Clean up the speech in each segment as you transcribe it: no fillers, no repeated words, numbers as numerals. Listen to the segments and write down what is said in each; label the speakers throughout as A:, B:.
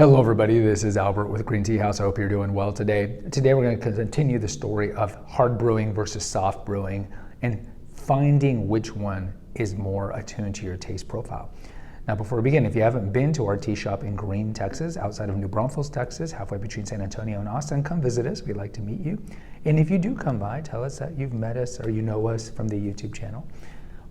A: Hello everybody, this is Albert with Green Tea House. I hope you're doing well today. Today we're going to continue the story of hard brewing versus soft brewing and finding which one is more attuned to your taste profile. Now before we begin, if you haven't been to our tea shop in Green, Texas, outside of New Braunfels, Texas, halfway between San Antonio and Austin, come visit us. We'd like to meet you. And if you do come by, tell us that you've met us or you know us from the YouTube channel.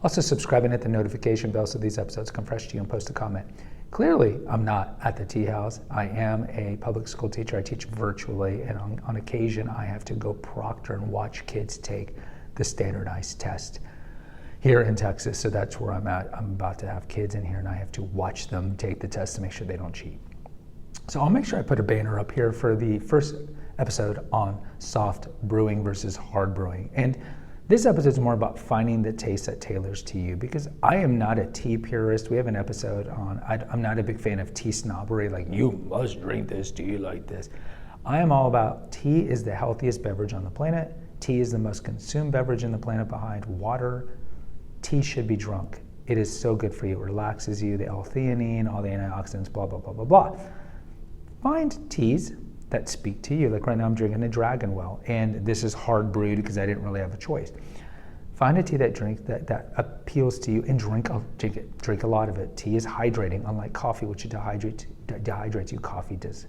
A: Also subscribe and hit the notification bell so these episodes come fresh to you and post a comment. Clearly, I'm not at the tea house. I am a public school teacher. I teach virtually, and on occasion, I have to go proctor and watch kids take the standardized test here in Texas. So that's where I'm at. I'm about to have kids in here, and I have to watch them take the test to make sure they don't cheat. So I'll make sure I put a banner up here for the first episode on soft brewing versus hard brewing. And this episode is more about finding the taste that tailors to you, because I am not a tea purist. We have an episode on, I'm not a big fan of tea snobbery, like you must drink this tea like this. I am all about tea is the healthiest beverage on the planet. Tea is the most consumed beverage on the planet behind water. Tea should be drunk. It is so good for you. It relaxes you, the L-theanine, all the antioxidants, blah, blah, blah, blah, blah. Find teas that speak to you. Like right now I'm drinking a Dragon Well, and this is hard brewed because I didn't really have a choice. Find a tea that appeals to you and drink a lot of it. Tea is hydrating, unlike coffee, which dehydrates you. Coffee does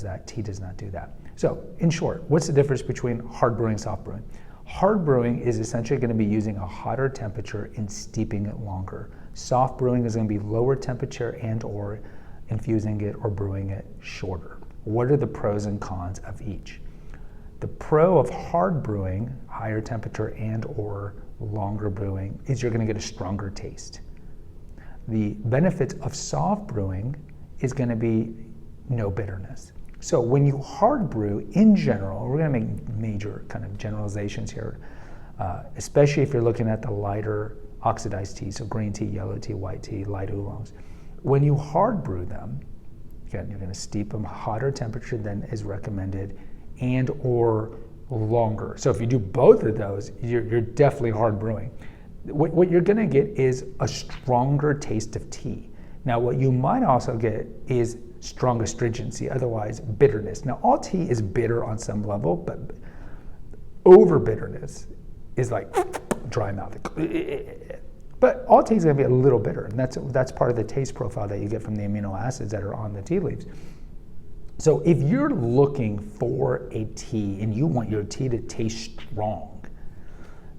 A: that. Tea does not do that. So in short, what's the difference between hard brewing and soft brewing? Hard brewing is essentially going to be using a hotter temperature and steeping it longer. Soft brewing is going to be lower temperature and or infusing it or brewing it shorter. What are the pros and cons of each? The pro of hard brewing, higher temperature and or longer brewing, is you're going to get a stronger taste. The benefits of soft brewing is going to be no bitterness. So when you hard brew, in general, we're going to make major kind of generalizations here, especially if you're looking at the lighter oxidized tea, so green tea, yellow tea, white tea, light oolongs. When you hard brew them, again, you're going to steep them hotter temperature than is recommended and or longer. So if you do both of those, you're definitely hard brewing. What you're going to get is a stronger taste of tea. Now, what you might also get is strong astringency, otherwise bitterness. Now, all tea is bitter on some level, but over bitterness is like dry mouth. But all tea is going to be a little bitter, and that's part of the taste profile that you get from the amino acids that are on the tea leaves. So if you're looking for a tea and you want your tea to taste strong,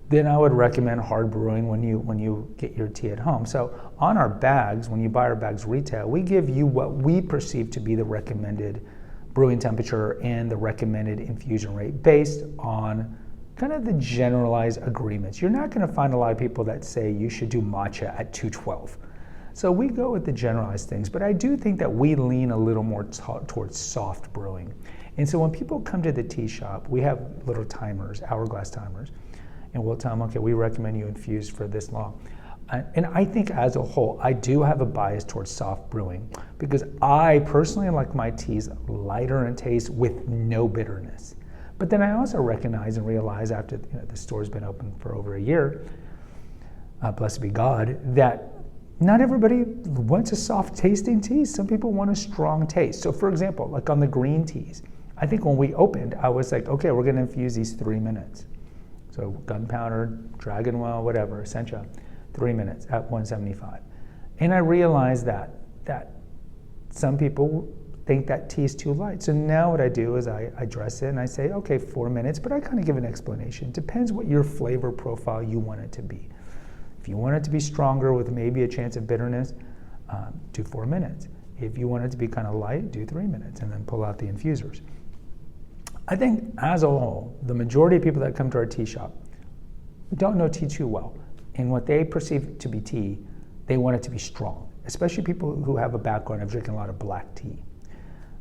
A: then I would recommend hard brewing when you get your tea at home. So on our bags, when you buy our bags retail, we give you what we perceive to be the recommended brewing temperature and the recommended infusion rate based on kind of the generalized agreements. You're not going to find a lot of people that say you should do matcha at 212. So we go with the generalized things, but I do think that we lean a little more towards soft brewing. And so when people come to the tea shop, we have little timers, hourglass timers, and we'll tell them, okay, we recommend you infuse for this long. And I think as a whole, I do have a bias towards soft brewing because I personally like my teas lighter in taste with no bitterness. But then I also recognize and realize after the store's been open for over a year, blessed be God, that not everybody wants a soft tasting tea. Some people want a strong taste. So for example, like on the green teas, I think when we opened, I was like, okay, we're gonna infuse these 3 minutes. So gunpowder, Dragon Well, whatever, Sencha, 3 minutes at 175. And I realized that some people think that tea is too light. So now what I do is I dress it and I say, okay, 4 minutes, but I kind of give an explanation. Depends what your flavor profile you want it to be. If you want it to be stronger with maybe a chance of bitterness, do 4 minutes. If you want it to be kind of light, do 3 minutes and then pull out the infusers. I think as a whole, the majority of people that come to our tea shop don't know tea too well. And what they perceive to be tea, they want it to be strong, especially people who have a background of drinking a lot of black tea.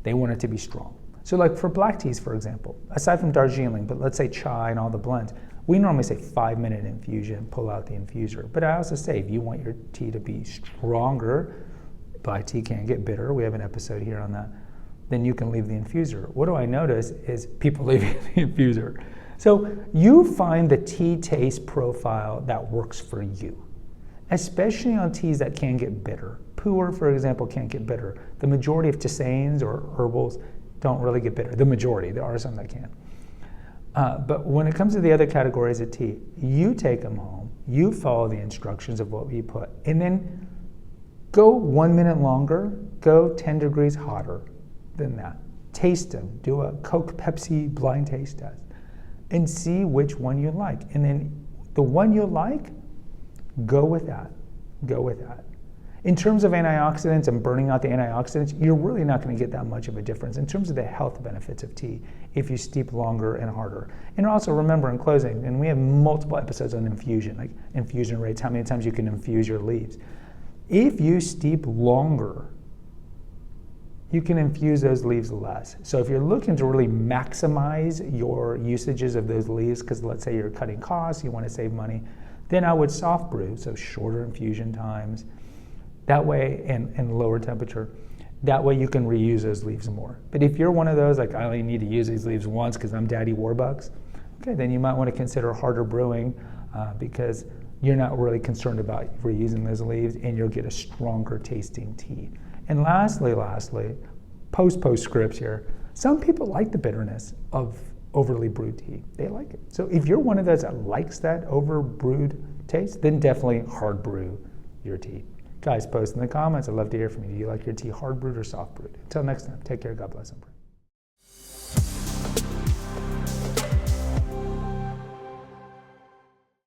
A: They want it to be strong. So like for black teas, for example, aside from Darjeeling, but let's say chai and all the blends, we normally say 5-minute infusion, pull out the infuser. But I also say if you want your tea to be stronger, black tea can get bitter, we have an episode here on that, then you can leave the infuser. What do I notice is people leaving the infuser. So you find the tea taste profile that works for you. especially on teas that can get bitter. Pu'er, for example, can't get bitter. The majority of tisanes or herbals don't really get bitter. The majority, there are some that can. But when it comes to the other categories of tea, you take them home, you follow the instructions of what we put, and then go 1 minute longer, go 10 degrees hotter than that. Taste them, do a Coke Pepsi blind taste test, and see which one you like. And then the one you like, go with that. Go with that. In terms of antioxidants and burning out the antioxidants, you're really not going to get that much of a difference in terms of the health benefits of tea if you steep longer and harder. And also remember in closing, and we have multiple episodes on infusion, like infusion rates, how many times you can infuse your leaves. If you steep longer, you can infuse those leaves less. So if you're looking to really maximize your usages of those leaves, because let's say you're cutting costs, you want to save money, then I would soft brew, so shorter infusion times. That way, and lower temperature, that way you can reuse those leaves more. But if you're one of those, like I only need to use these leaves once because I'm Daddy Warbucks, okay, then you might want to consider harder brewing because you're not really concerned about reusing those leaves and you'll get a stronger tasting tea. And lastly, postscripts here, some people like the bitterness of overly brewed tea. They like it. So if you're one of those that likes that over brewed taste, then definitely hard brew your tea. Guys, post in the comments. I'd love to hear from you. Do you like your tea hard brewed or soft brewed? Until next time, take care. God bless and pray.